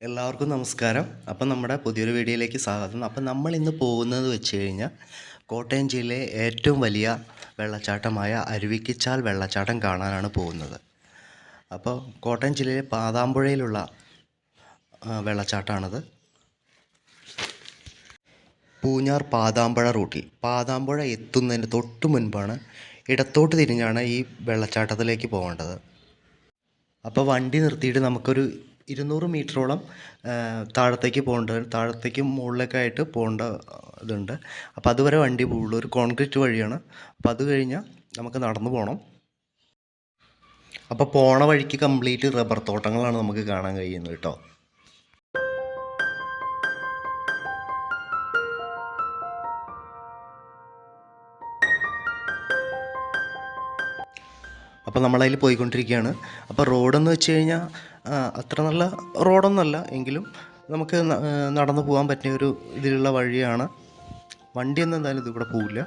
എല്ലാവർക്കും നമസ്കാരം. അപ്പം നമ്മുടെ പുതിയൊരു വീഡിയോയിലേക്ക് സ്വാഗതം. അപ്പം നമ്മൾ ഇന്ന് പോകുന്നത് വെച്ച് കഴിഞ്ഞാൽ കോട്ടയം ജില്ലയിലെ ഏറ്റവും വലിയ വെള്ളച്ചാട്ടമായ അരുവിക്കച്ചാൽ വെള്ളച്ചാട്ടം കാണാനാണ് പോകുന്നത്. അപ്പോൾ കോട്ടയം ജില്ലയിലെ പാതാമ്പുഴയിലുള്ള വെള്ളച്ചാട്ടമാണത്. പൂഞ്ഞാർ പാതാമ്പുഴ റൂട്ടിൽ പാതാമ്പുഴ എത്തുന്നതിന് തൊട്ട് മുൻപാണ് ഇടത്തോട്ട് തിരിഞ്ഞാണ് ഈ വെള്ളച്ചാട്ടത്തിലേക്ക് പോകേണ്ടത്. അപ്പോൾ വണ്ടി നിർത്തിയിട്ട് നമുക്കൊരു 200 മീറ്ററോളം താഴത്തേക്ക് പോകേണ്ടത്, താഴത്തേക്കും മുകളിലേക്കായിട്ട് പോകേണ്ട ഇതുണ്ട്. അപ്പോൾ അതുവരെ വണ്ടി പോകുള്ളൂ. ഒരു കോൺക്രീറ്റ് വഴിയാണ്. അപ്പോൾ അത് കഴിഞ്ഞാൽ നമുക്ക് നടന്നു പോകണം. അപ്പോൾ പോണ വഴിക്ക് കംപ്ലീറ്റ് റബ്ബർ തോട്ടങ്ങളാണ് നമുക്ക് കാണാൻ കഴിയുന്നത് കേട്ടോ. അപ്പോൾ നമ്മളതിൽ പോയിക്കൊണ്ടിരിക്കുകയാണ്. അപ്പോൾ റോഡെന്ന് വെച്ച് കഴിഞ്ഞാൽ അത്ര നല്ല റോഡൊന്നുമല്ല, എങ്കിലും നമുക്ക് നടന്നു പോകാൻ പറ്റിയ ഒരു ഇതിലുള്ള വഴിയാണ്. വണ്ടിയൊന്നും എന്തായാലും ഇതിൽ കൂടെ പോവില്ല.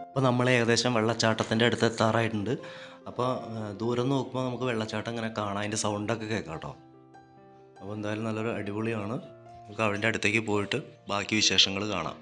അപ്പോൾ നമ്മൾ ഏകദേശം വെള്ളച്ചാട്ടത്തിൻ്റെ അടുത്ത് എത്താറായിട്ടുണ്ട്. അപ്പോൾ ദൂരം നോക്കുമ്പോൾ നമുക്ക് വെള്ളച്ചാട്ടം ഇങ്ങനെ കാണാം, അതിൻ്റെ സൗണ്ടൊക്കെ കേൾക്കാം കേട്ടോ. അപ്പോൾ എന്തായാലും നല്ലൊരു അടിപൊളിയാണ്. നമുക്ക് അതിൻ്റെ അടുത്തേക്ക് പോയിട്ട് ബാക്കി വിശേഷങ്ങൾ കാണാം.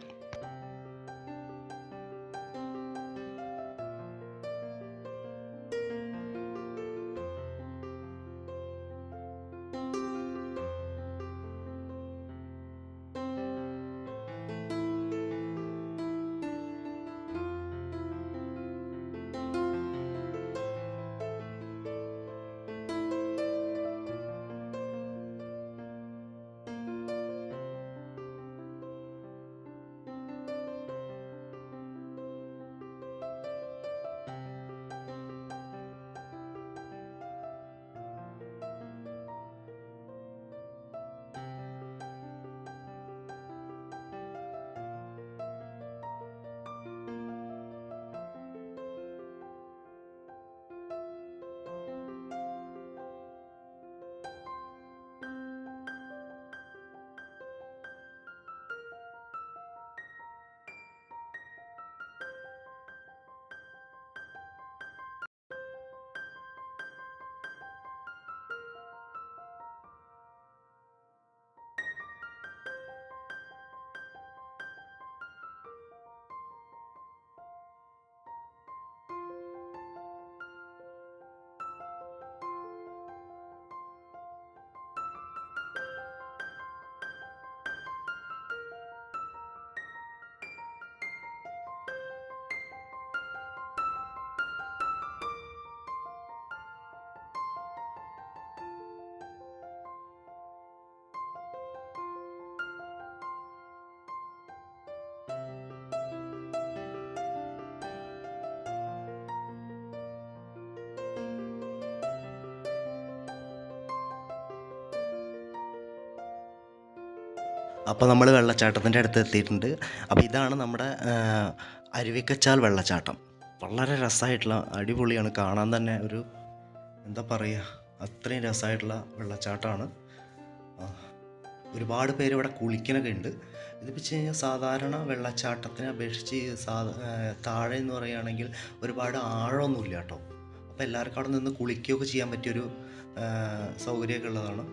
അപ്പോൾ നമ്മൾ വെള്ളച്ചാട്ടത്തിൻ്റെ അടുത്ത് എത്തിയിട്ടുണ്ട്. അപ്പോൾ ഇതാണ് നമ്മുടെ അരുവിക്കച്ചാൽ വെള്ളച്ചാട്ടം. വളരെ രസമായിട്ടുള്ള, അടിപൊളിയാണ് കാണാൻ തന്നെ. ഒരു എന്താ പറയുക, അത്രയും രസമായിട്ടുള്ള വെള്ളച്ചാട്ടമാണ്. ഒരുപാട് പേര് ഇവിടെ കുളിക്കാനൊക്കെ ഉണ്ട്. ഇതിപ്പോൾ വെച്ച് കഴിഞ്ഞാൽ സാധാരണ വെള്ളച്ചാട്ടത്തിനെ അപേക്ഷിച്ച് താഴെ എന്ന് പറയുകയാണെങ്കിൽ ഒരുപാട് ആഴമൊന്നുമില്ല കേട്ടോ. അപ്പോൾ എല്ലാവർക്കും അവിടെ നിന്ന് കുളിക്കുകയൊക്കെ ചെയ്യാൻ പറ്റിയൊരു സൗകര്യമൊക്കെ ഉള്ളതാണ്.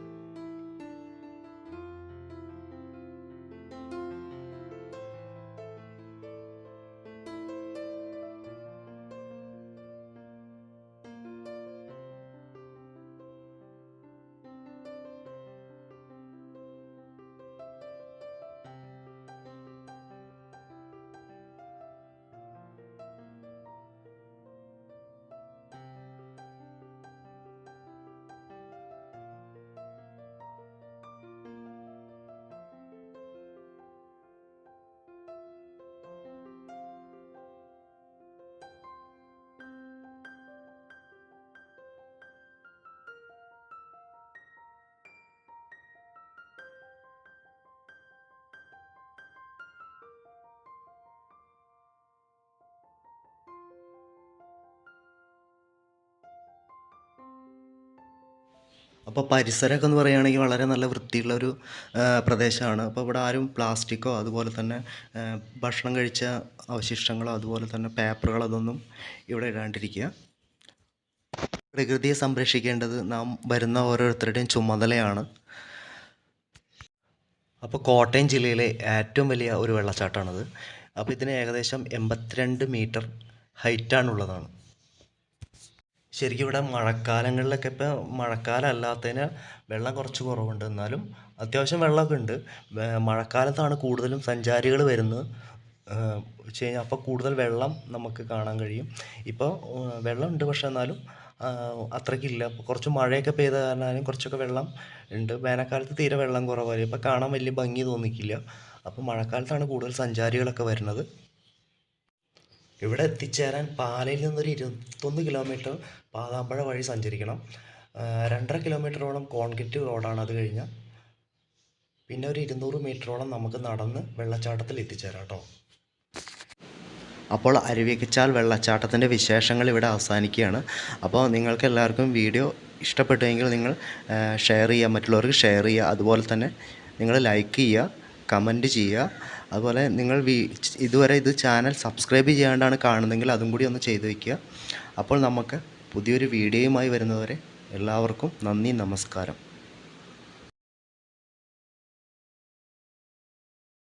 അപ്പോൾ പരിസരമൊക്കെ എന്ന് പറയുകയാണെങ്കിൽ വളരെ നല്ല വൃത്തിയുള്ളൊരു പ്രദേശമാണ്. അപ്പോൾ ഇവിടെ ആരും പ്ലാസ്റ്റിക്കോ അതുപോലെ തന്നെ ഭക്ഷണം കഴിച്ച അവശിഷ്ടങ്ങളോ അതുപോലെ തന്നെ പേപ്പറുകളോ അതൊന്നും ഇവിടെ ഇടാണ്ടിരിക്കുക. പ്രകൃതിയെ സംരക്ഷിക്കേണ്ടത് നാം വരുന്ന ഓരോരുത്തരുടെയും ചുമതലയാണ്. അപ്പോൾ കോട്ടയം ജില്ലയിലെ ഏറ്റവും വലിയ ഒരു വെള്ളച്ചാട്ടമാണിത്. അപ്പോൾ ഇതിന് ഏകദേശം 82 മീറ്റർ ഹൈറ്റാണുള്ളതാണ്. ശരിക്കും ഇവിടെ മഴക്കാലങ്ങളിലൊക്കെ ഇപ്പോൾ മഴക്കാലം അല്ലാത്തതിന് വെള്ളം കുറച്ച് കുറവുണ്ട്, എന്നാലും അത്യാവശ്യം വെള്ളമൊക്കെ ഉണ്ട്. മഴക്കാലത്താണ് കൂടുതലും സഞ്ചാരികൾ വരുന്നത് വെച്ച് കഴിഞ്ഞാൽ അപ്പോൾ കൂടുതൽ വെള്ളം നമുക്ക് കാണാൻ കഴിയും. ഇപ്പോൾ വെള്ളമുണ്ട്, പക്ഷെ എന്നാലും അത്രയ്ക്കില്ല. കുറച്ച് മഴയൊക്കെ പെയ്ത കാരണമായാലും കുറച്ചൊക്കെ വെള്ളം ഉണ്ട്. വേനൽക്കാലത്ത് തീരെ വെള്ളം കുറവായിരിക്കും, ഇപ്പോൾ കാണാൻ വലിയ ഭംഗി തോന്നിക്കില്ല. അപ്പോൾ മഴക്കാലത്താണ് കൂടുതൽ സഞ്ചാരികളൊക്കെ വരുന്നത്. ഇവിടെ എത്തിച്ചേരാൻ പാലയിൽ നിന്നൊരു 21 കിലോമീറ്റർ പാതാമ്പഴ വഴി സഞ്ചരിക്കണം. 2.5 കിലോമീറ്ററോളം കോൺക്രീറ്റ് റോഡാണ്. അത് കഴിഞ്ഞാൽ പിന്നെ ഒരു 200 മീറ്ററോളം നമുക്ക് നടന്ന് വെള്ളച്ചാട്ടത്തിൽ എത്തിച്ചേരാം കേട്ടോ. അപ്പോൾ അരുവിക്കച്ചാൽ വെള്ളച്ചാട്ടത്തിൻ്റെ വിശേഷങ്ങൾ ഇവിടെ അവസാനിക്കുകയാണ്. അപ്പോൾ നിങ്ങൾക്ക് എല്ലാവർക്കും വീഡിയോ ഇഷ്ടപ്പെട്ടുവെങ്കിൽ നിങ്ങൾ ഷെയർ ചെയ്യുക, മറ്റുള്ളവർക്ക് ഷെയർ ചെയ്യുക. അതുപോലെ തന്നെ നിങ്ങൾ ലൈക്ക് ചെയ്യുക, കമൻറ്റ് ചെയ്യുക. അതുപോലെ നിങ്ങൾ ഇതുവരെ ഇത് ചാനൽ സബ്സ്ക്രൈബ് ചെയ്യാണ്ടാണ് കാണുന്നതെങ്കിൽ അതും കൂടി ഒന്ന് ചെയ്തു വയ്ക്കുക. അപ്പോൾ നമുക്ക് പുതിയൊരു വീഡിയോയുമായി വരുന്നവരെ എല്ലാവർക്കും നന്ദി, നമസ്കാരം.